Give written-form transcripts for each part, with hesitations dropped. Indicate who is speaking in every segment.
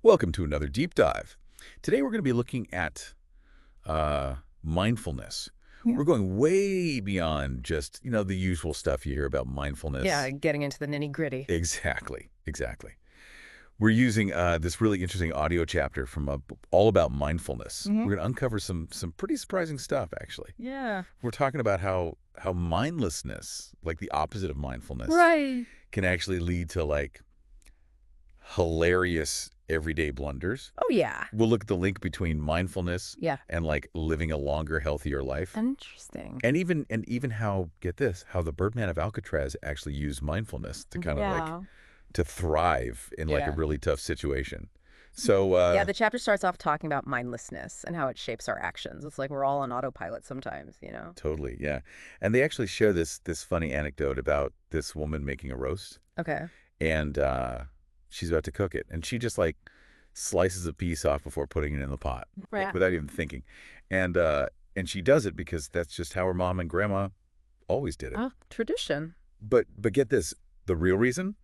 Speaker 1: Welcome to another deep dive. Today we're going to be looking at mindfulness.
Speaker 2: Yeah.
Speaker 1: We're going way beyond just, the usual stuff you hear about
Speaker 2: Yeah,
Speaker 1: mindfulness.
Speaker 2: getting into the nitty-gritty.
Speaker 1: Exactly, exactly. We're using this really interesting audio chapter from all about mindfulness.
Speaker 2: Hmm.
Speaker 1: We're going to uncover some pretty surprising stuff, actually.
Speaker 2: Yeah.
Speaker 1: We're talking about how mindlessness, like the opposite of mindfulness,
Speaker 2: Right.
Speaker 1: can actually lead to like hilarious everyday blunders.
Speaker 2: Oh, yeah.
Speaker 1: We'll look at the link between mindfulness
Speaker 2: Yeah.
Speaker 1: and like living a longer, healthier life.
Speaker 2: Interesting.
Speaker 1: And even how, get this, how the Birdman of Alcatraz actually used mindfulness to kind of like
Speaker 2: Yeah.
Speaker 1: to thrive in like a
Speaker 2: Yeah.
Speaker 1: really tough situation. So
Speaker 2: Yeah, the chapter starts off talking about mindlessness and how it shapes our actions. It's like we're all on autopilot sometimes.
Speaker 1: totally, yeah. And they actually share this funny anecdote about this woman making a roast,
Speaker 2: Okay.
Speaker 1: and she's about to cook it, and she just like slices a piece off before putting it in the pot, like,
Speaker 2: Right.
Speaker 1: without even thinking. And she does it because that's just how her mom and grandma always did it.
Speaker 2: Oh, tradition.
Speaker 1: But get this, the real reason?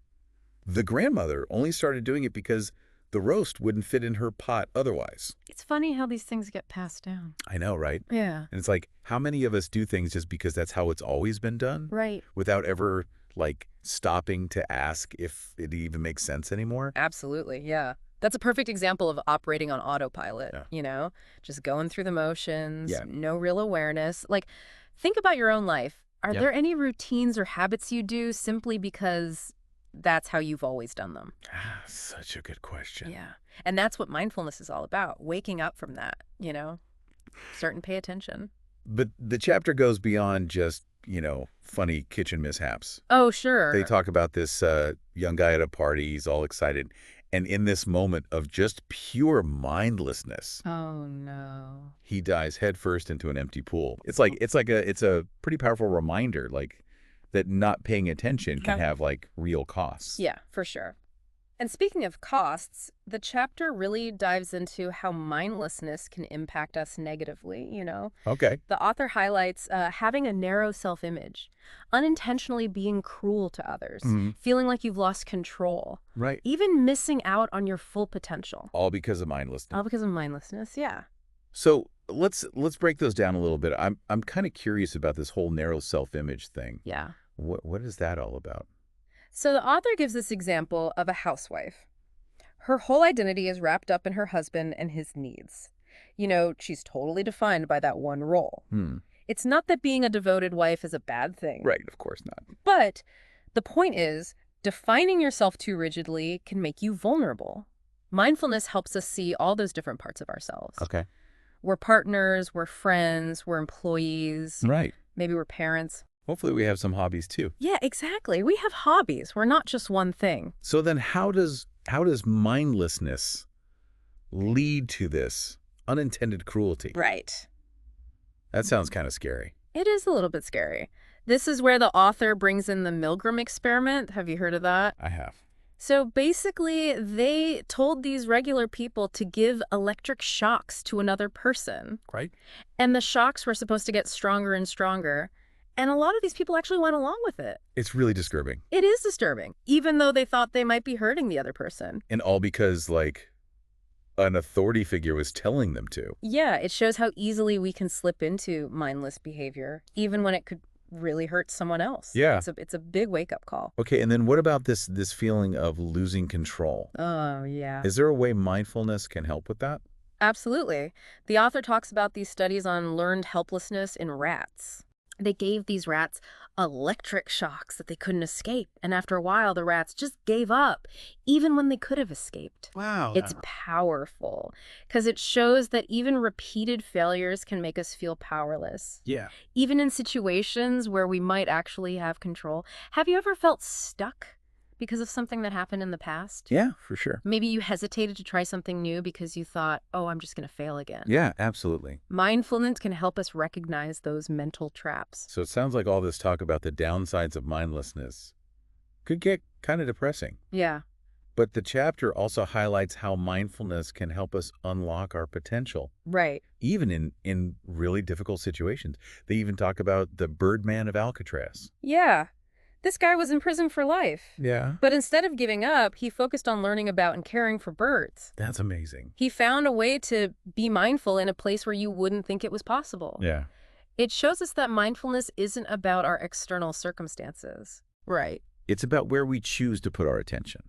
Speaker 1: The grandmother only started doing it because the roast wouldn't fit in her pot otherwise.
Speaker 2: It's funny how these things get passed down.
Speaker 1: I know, right?
Speaker 2: Yeah.
Speaker 1: And it's like, how many of us do things just because that's how it's always been done
Speaker 2: Right.
Speaker 1: without ever like stopping to ask if it even makes sense anymore?
Speaker 2: Absolutely. Yeah. That's a perfect example of operating on autopilot,
Speaker 1: Yeah.
Speaker 2: just going through the motions,
Speaker 1: Yeah.
Speaker 2: no real awareness. Like, think about your own life. Are
Speaker 1: Yeah.
Speaker 2: there any routines or habits you do simply because that's how you've always done them?
Speaker 1: Such a good question.
Speaker 2: Yeah. And that's what mindfulness is all about, waking up from that, start and pay attention.
Speaker 1: But the chapter goes beyond just, funny kitchen mishaps.
Speaker 2: Oh,
Speaker 1: They
Speaker 2: sure.
Speaker 1: talk about this young guy at a party. He's all excited. And in this moment of just pure mindlessness,
Speaker 2: Oh, no.
Speaker 1: he dives headfirst into an empty pool. It's a pretty powerful reminder, like, that not paying attention can have like real costs.
Speaker 2: Yeah, for sure. And speaking of costs, the chapter really dives into how mindlessness can impact us negatively.
Speaker 1: Okay.
Speaker 2: The author highlights having a narrow self-image, unintentionally being cruel to others,
Speaker 1: Mhm.
Speaker 2: feeling like you've lost control,
Speaker 1: Right.
Speaker 2: even missing out on your full potential.
Speaker 1: All because of mindlessness.
Speaker 2: All because of mindlessness, yeah.
Speaker 1: So let's break those down a little bit. I'm kind of curious about this whole narrow self-image thing.
Speaker 2: Yeah.
Speaker 1: What is that all about?
Speaker 2: So the author gives this example of a housewife. Her whole identity is wrapped up in her husband and his needs. She's totally defined by that one role. It's not that being a devoted wife is a bad thing.
Speaker 1: Right, of course not.
Speaker 2: But the point is, defining yourself too rigidly can make you vulnerable. Mindfulness helps us see all those different parts of ourselves.
Speaker 1: Okay.
Speaker 2: We're partners, we're friends, we're employees,
Speaker 1: Right.
Speaker 2: maybe we're parents.
Speaker 1: Hopefully we have some hobbies too.
Speaker 2: Yeah, exactly. We have hobbies. We're not just one thing.
Speaker 1: So then how does mindlessness lead to this unintended cruelty?
Speaker 2: Right.
Speaker 1: That sounds kind of scary.
Speaker 2: It is a little bit scary. This is where the author brings in the Milgram experiment. Have you heard of that?
Speaker 1: I have.
Speaker 2: So basically, they told these regular people to give electric shocks to another person.
Speaker 1: Right?
Speaker 2: And the shocks were supposed to get stronger and stronger. And a lot of these people actually went along with it.
Speaker 1: It's really disturbing.
Speaker 2: It is disturbing, even though they thought they might be hurting the other person.
Speaker 1: And all because like an authority figure was telling them to.
Speaker 2: Yeah, it shows how easily we can slip into mindless behavior, even when it could really hurt someone else.
Speaker 1: Yeah.
Speaker 2: It's a big wake-up call.
Speaker 1: Okay, and then what about this feeling of losing control?
Speaker 2: Oh, yeah.
Speaker 1: Is there a way mindfulness can help with that?
Speaker 2: Absolutely. The author talks about these studies on learned helplessness in rats. They gave these rats electric shocks that they couldn't escape. And after a while, the rats just gave up, even when they could have escaped.
Speaker 1: Wow.
Speaker 2: It's powerful because it shows that even repeated failures can make us feel powerless.
Speaker 1: Yeah.
Speaker 2: Even in situations where we might actually have control. Have you ever felt stuck because of something that happened in the past?
Speaker 1: Yeah, for sure.
Speaker 2: Maybe you hesitated to try something new because you thought, oh, I'm just going to fail again.
Speaker 1: Yeah, absolutely.
Speaker 2: Mindfulness can help us recognize those mental traps.
Speaker 1: So it sounds like all this talk about the downsides of mindlessness could get kind of depressing.
Speaker 2: Yeah.
Speaker 1: But the chapter also highlights how mindfulness can help us unlock our potential,
Speaker 2: Right.
Speaker 1: even in really difficult situations. They even talk about the Birdman of Alcatraz.
Speaker 2: Yeah. This guy was in prison for life.
Speaker 1: Yeah.
Speaker 2: But instead of giving up, he focused on learning about and caring for birds.
Speaker 1: That's amazing.
Speaker 2: He found a way to be mindful in a place where you wouldn't think it was possible.
Speaker 1: Yeah.
Speaker 2: It shows us that mindfulness isn't about our external circumstances. Right.
Speaker 1: It's about where we choose to put our attention.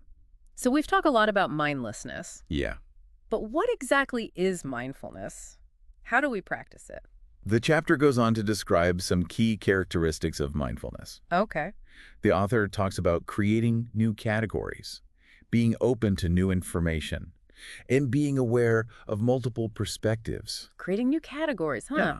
Speaker 2: So we've talked a lot about mindlessness.
Speaker 1: Yeah.
Speaker 2: But what exactly is mindfulness? How do we practice it?
Speaker 1: The chapter goes on to describe some key characteristics of mindfulness.
Speaker 2: Okay.
Speaker 1: The author talks about creating new categories, being open to new information, and being aware of multiple perspectives.
Speaker 2: Creating new categories, huh?
Speaker 1: Yeah.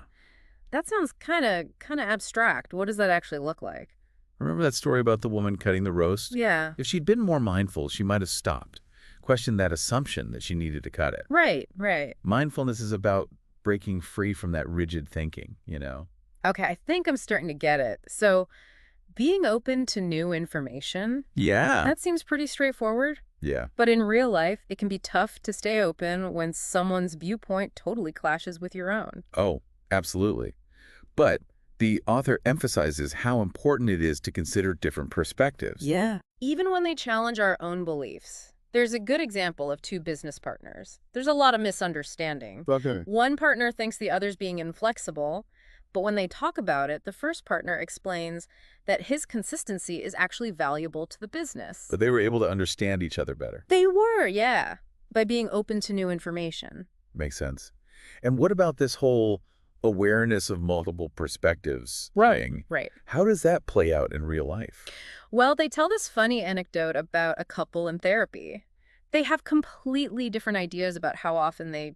Speaker 2: That sounds kind of abstract. What does that actually look like?
Speaker 1: Remember that story about the woman cutting the roast?
Speaker 2: Yeah.
Speaker 1: If she'd been more mindful, she might have stopped, questioned that assumption that she needed to cut it.
Speaker 2: Right, right.
Speaker 1: Mindfulness is about breaking free from that rigid thinking, you know?
Speaker 2: Okay, I think I'm starting to get it. So being open to new information,
Speaker 1: Yeah.
Speaker 2: that seems pretty straightforward.
Speaker 1: Yeah.
Speaker 2: But in real life, it can be tough to stay open when someone's viewpoint totally clashes with your own.
Speaker 1: Oh, absolutely. But the author emphasizes how important it is to consider different perspectives.
Speaker 2: Yeah. Even when they challenge our own beliefs. There's a good example of two business partners. There's a lot of misunderstanding.
Speaker 1: Okay.
Speaker 2: One partner thinks the other's being inflexible, but when they talk about it, the first partner explains that his consistency is actually valuable to the business.
Speaker 1: But they were able to understand each other better.
Speaker 2: They were, yeah, by being open to new information.
Speaker 1: Makes sense. And what about this whole awareness of multiple perspectives thing?
Speaker 2: Right.
Speaker 1: How does that play out in real life?
Speaker 2: Well, they tell this funny anecdote about a couple in therapy. They have completely different ideas about how often they,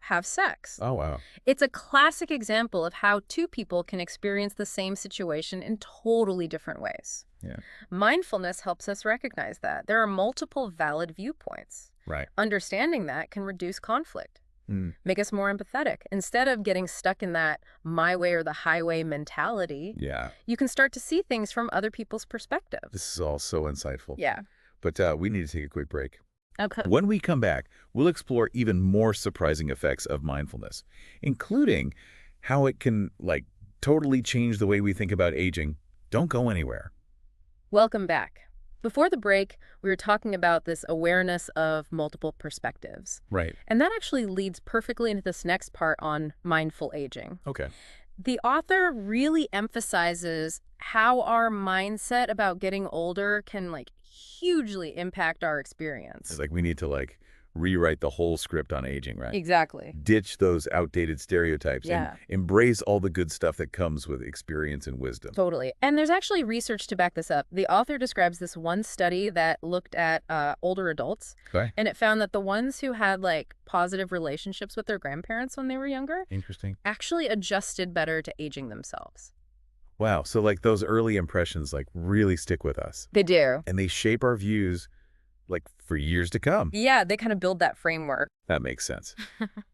Speaker 2: have sex.
Speaker 1: Oh, wow.
Speaker 2: It's a classic example of how two people can experience the same situation in totally different ways.
Speaker 1: Yeah.
Speaker 2: Mindfulness helps us recognize that. There are multiple valid viewpoints.
Speaker 1: Right.
Speaker 2: Understanding that can reduce conflict,
Speaker 1: Mm.
Speaker 2: make us more empathetic. Instead of getting stuck in that my way or the highway mentality,
Speaker 1: Yeah.
Speaker 2: you can start to see things from other people's perspectives.
Speaker 1: This is all so insightful.
Speaker 2: Yeah.
Speaker 1: But we need to take a quick break.
Speaker 2: Okay.
Speaker 1: When we come back, we'll explore even more surprising effects of mindfulness, including how it can, totally change the way we think about aging. Don't go anywhere.
Speaker 2: Welcome back. Before the break, we were talking about this awareness of multiple perspectives.
Speaker 1: Right.
Speaker 2: And that actually leads perfectly into this next part on mindful aging.
Speaker 1: Okay.
Speaker 2: The author really emphasizes how our mindset about getting older can, hugely impact our experience.
Speaker 1: It's like we need to, rewrite the whole script on aging, right?
Speaker 2: Exactly.
Speaker 1: Ditch those outdated stereotypes
Speaker 2: Yeah.
Speaker 1: and embrace all the good stuff that comes with experience and wisdom.
Speaker 2: Totally. And there's actually research to back this up. The author describes this one study that looked at older adults,
Speaker 1: Okay.
Speaker 2: and it found that the ones who had positive relationships with their grandparents when they were younger
Speaker 1: Interesting.
Speaker 2: actually adjusted better to aging themselves.
Speaker 1: Wow. So those early impressions really stick with us.
Speaker 2: They do.
Speaker 1: And they shape our views for years to come.
Speaker 2: Yeah, they kind of build that framework.
Speaker 1: That makes sense.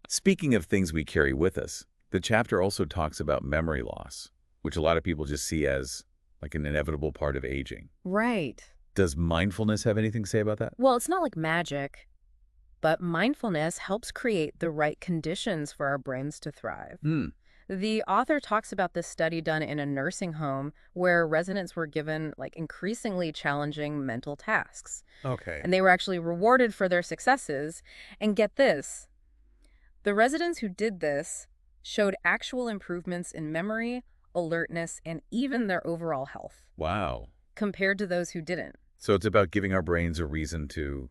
Speaker 1: Speaking of things we carry with us, the chapter also talks about memory loss, which a lot of people just see as an inevitable part of aging.
Speaker 2: Right.
Speaker 1: Does mindfulness have anything to say about that?
Speaker 2: Well, it's not like magic, but mindfulness helps create the right conditions for our brains to thrive.
Speaker 1: Hmm.
Speaker 2: The author talks about this study done in a nursing home where residents were given increasingly challenging mental tasks.
Speaker 1: Okay.
Speaker 2: And they were actually rewarded for their successes. And get this, the residents who did this showed actual improvements in memory, alertness, and even their overall health
Speaker 1: Wow.
Speaker 2: compared to those who didn't.
Speaker 1: So it's about giving our brains a reason to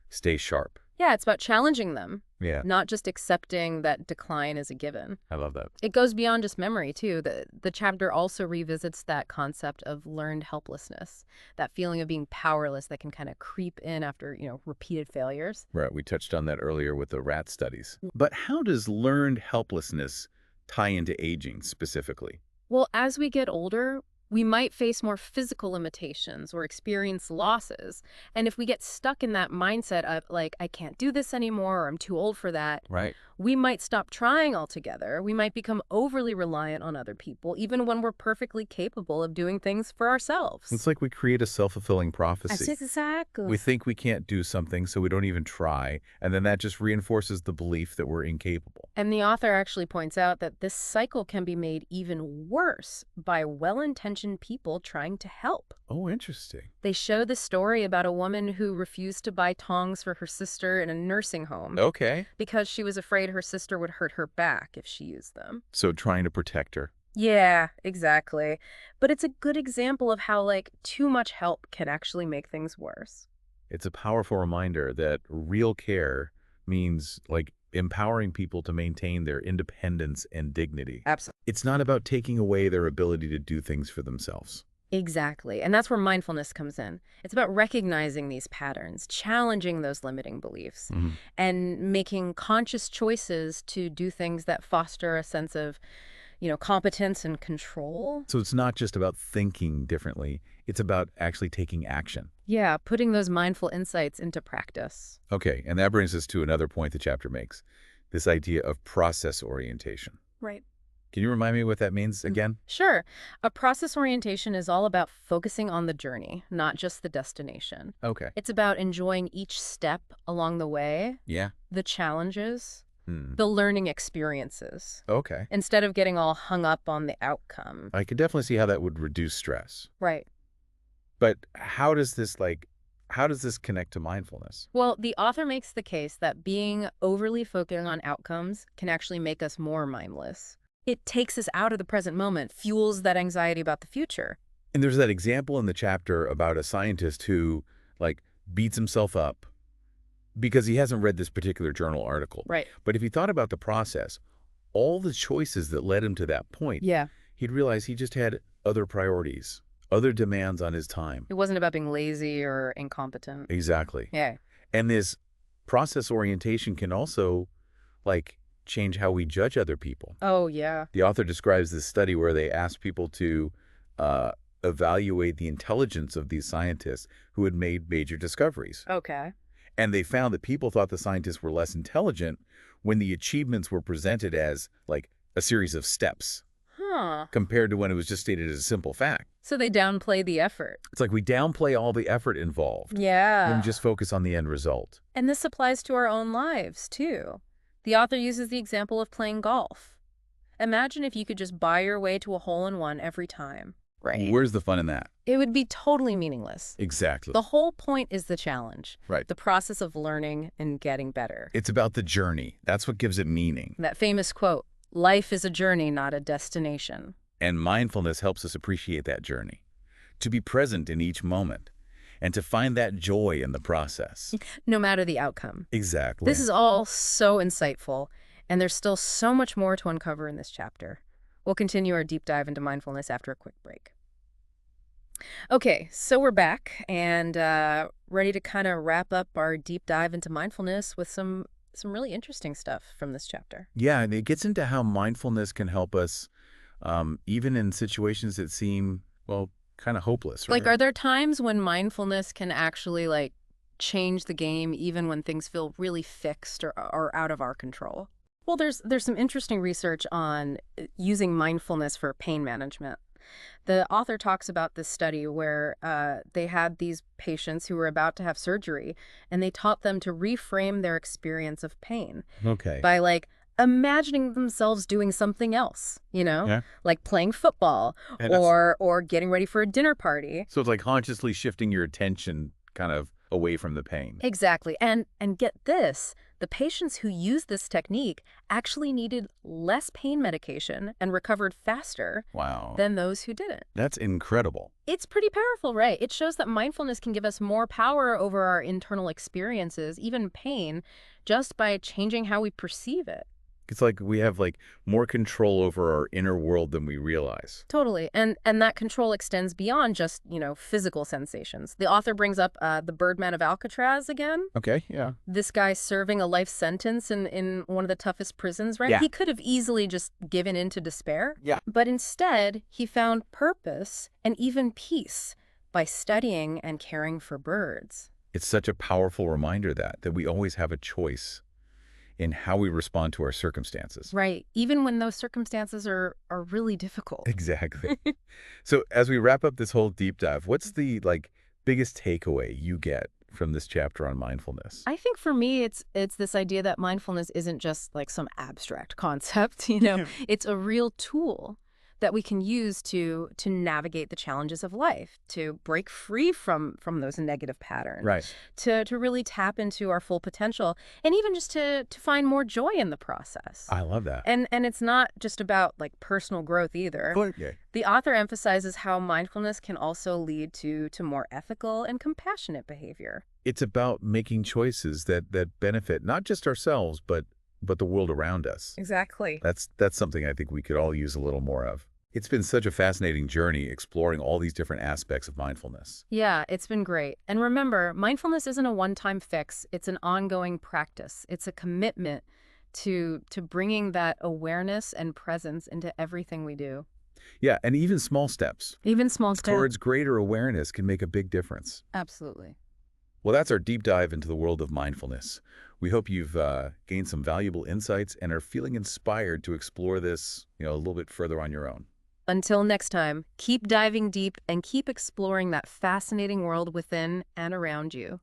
Speaker 1: stay sharp.
Speaker 2: Yeah, it's about challenging them,
Speaker 1: Yeah.
Speaker 2: not just accepting that decline is a given.
Speaker 1: I love that.
Speaker 2: It goes beyond just memory, too. The chapter also revisits that concept of learned helplessness, that feeling of being powerless that can kind of creep in after, repeated failures.
Speaker 1: Right. We touched on that earlier with the rat studies. But how does learned helplessness tie into aging specifically?
Speaker 2: Well, as we get older, we might face more physical limitations or experience losses. And if we get stuck in that mindset of I can't do this anymore or I'm too old for that,
Speaker 1: Right.
Speaker 2: we might stop trying altogether. We might become overly reliant on other people, even when we're perfectly capable of doing things for
Speaker 1: It's
Speaker 2: ourselves.
Speaker 1: like we create a self-fulfilling prophecy.
Speaker 2: Exactly.
Speaker 1: We think we can't do something, so we don't even try, and then that just reinforces the belief that we're incapable.
Speaker 2: And the author actually points out that this cycle can be made even worse by well-intentioned people trying to help.
Speaker 1: Oh, interesting.
Speaker 2: They show the story about a woman who refused to buy tongs for her sister in a nursing home
Speaker 1: Okay.
Speaker 2: because she was afraid her sister would hurt her back if she used them.
Speaker 1: So trying to protect her.
Speaker 2: Yeah, exactly. But it's a good example of how, like, too much help can actually make things worse.
Speaker 1: It's a powerful reminder that real care means, like, empowering people to maintain their independence and dignity.
Speaker 2: Absolutely.
Speaker 1: It's not about taking away their ability to do things for themselves.
Speaker 2: Exactly. And that's where mindfulness comes in. It's about recognizing these patterns, challenging those limiting beliefs,
Speaker 1: Mhm.
Speaker 2: and making conscious choices to do things that foster a sense of, competence and control.
Speaker 1: So it's not just about thinking differently, it's about actually taking action.
Speaker 2: Yeah, putting those mindful insights into practice.
Speaker 1: Okay, and that brings us to another point the chapter makes, this idea of process orientation.
Speaker 2: Right.
Speaker 1: Can you remind me what that means again?
Speaker 2: Sure. A process orientation is all about focusing on the journey, not just the destination.
Speaker 1: Okay.
Speaker 2: It's about enjoying each step along the way,
Speaker 1: Yeah.
Speaker 2: the challenges,
Speaker 1: Hmm.
Speaker 2: the learning experiences,
Speaker 1: Okay.
Speaker 2: instead of getting all hung up on the outcome.
Speaker 1: I could definitely see how that would reduce stress.
Speaker 2: Right.
Speaker 1: But how does this connect to mindfulness?
Speaker 2: Well, the author makes the case that being overly focused on outcomes can actually make us more mindless. It takes us out of the present moment, fuels that anxiety about the future.
Speaker 1: And there's that example in the chapter about a scientist who, like, beats himself up because he hasn't read this particular journal article.
Speaker 2: Right.
Speaker 1: But if he thought about the process, all the choices that led him to that point,
Speaker 2: Yeah.
Speaker 1: he'd realize he just had other priorities, other demands on his time.
Speaker 2: It wasn't about being lazy or incompetent.
Speaker 1: Exactly.
Speaker 2: Yeah.
Speaker 1: And this process orientation can also, like, change how we judge other people.
Speaker 2: Oh, yeah.
Speaker 1: The author describes this study where they asked people to uh, evaluate the intelligence of these scientists who had made major discoveries.
Speaker 2: Okay.
Speaker 1: And they found that people thought the scientists were less intelligent when the achievements were presented as, like, a series of steps
Speaker 2: Huh.
Speaker 1: compared to when it was just stated as a simple fact.
Speaker 2: So they downplay the effort.
Speaker 1: It's like we downplay all the effort involved
Speaker 2: Yeah.
Speaker 1: and just focus on the end result.
Speaker 2: And this applies to our own lives, too. The author uses the example of playing golf. Imagine if you could just buy your way to a hole-in-one every time. Right.
Speaker 1: Where's the fun in that?
Speaker 2: It would be totally meaningless.
Speaker 1: Exactly.
Speaker 2: The whole point is the challenge.
Speaker 1: Right.
Speaker 2: The process of learning and getting better.
Speaker 1: It's about the journey. That's what gives it meaning.
Speaker 2: That famous quote, life is a journey, not a destination.
Speaker 1: And mindfulness helps us appreciate that journey, to be present in each moment, and to find that joy in the process.
Speaker 2: No matter the outcome.
Speaker 1: Exactly.
Speaker 2: This is all so insightful, and there's still so much more to uncover in this chapter. We'll continue our deep dive into mindfulness after a quick break. Okay, so we're back and ready to kind of wrap up our deep dive into mindfulness with some really interesting stuff from this chapter.
Speaker 1: Yeah, and it gets into how mindfulness can help us even in situations that seem, well, kind of hopeless.
Speaker 2: Like,
Speaker 1: Right?
Speaker 2: are there times when mindfulness can actually, like, change the game even when things feel really fixed or out of our control? Well, there's some interesting research on using mindfulness for pain management. The author talks about this study where they had these patients who were about to have surgery, and they taught them to reframe their experience of pain
Speaker 1: Okay.
Speaker 2: by, like, imagining themselves doing something else,
Speaker 1: Yeah.
Speaker 2: like playing football
Speaker 1: And that's-
Speaker 2: or getting ready for a dinner party.
Speaker 1: So it's like consciously shifting your attention kind of away from the pain.
Speaker 2: Exactly. And get this, the patients who used this technique actually needed less pain medication and recovered faster
Speaker 1: Wow.
Speaker 2: than those who didn't.
Speaker 1: That's incredible.
Speaker 2: It's pretty powerful, right? It shows that mindfulness can give us more power over our internal experiences, even pain, just by changing how we perceive it.
Speaker 1: It's like we have like more control over our inner world than we realize.
Speaker 2: Totally. And that control extends beyond just, physical sensations. The author brings up the Birdman of Alcatraz again.
Speaker 1: Okay, yeah.
Speaker 2: This guy serving a life sentence in one of the toughest prisons, right?
Speaker 1: Yeah.
Speaker 2: He could have easily just given in to despair.
Speaker 1: Yeah.
Speaker 2: But instead, he found purpose and even peace by studying and caring for birds.
Speaker 1: It's such a powerful reminder that we always have a choice in how we respond to our circumstances.
Speaker 2: Right. Even when those circumstances are really difficult.
Speaker 1: Exactly. So as we wrap up this whole deep dive, what's the biggest takeaway you get from this chapter on mindfulness?
Speaker 2: I think for me, it's this idea that mindfulness isn't just like some abstract concept,
Speaker 1: Yeah.
Speaker 2: it's a real tool that we can use to navigate the challenges of life, to break free from those negative patterns,
Speaker 1: Right.
Speaker 2: to really tap into our full potential, and even just to find more joy in the process.
Speaker 1: I love that.
Speaker 2: And it's not just about like personal growth either.
Speaker 1: Yeah.
Speaker 2: The author emphasizes how mindfulness can also lead to more ethical and compassionate behavior.
Speaker 1: It's about making choices that benefit not just ourselves, but the world around us.
Speaker 2: Exactly.
Speaker 1: That's something I think we could all use a little more of. It's been such a fascinating journey exploring all these different aspects of mindfulness.
Speaker 2: Yeah, it's been great. And remember, mindfulness isn't a one-time fix. It's an ongoing practice. It's a commitment to bringing that awareness and presence into everything we do.
Speaker 1: Yeah, and even small steps
Speaker 2: Even small steps.
Speaker 1: towards greater awareness can make a big difference.
Speaker 2: Absolutely.
Speaker 1: Well, that's our deep dive into the world of mindfulness. We hope you've gained some valuable insights and are feeling inspired to explore this, a little bit further on your own.
Speaker 2: Until next time, keep diving deep and keep exploring that fascinating world within and around you.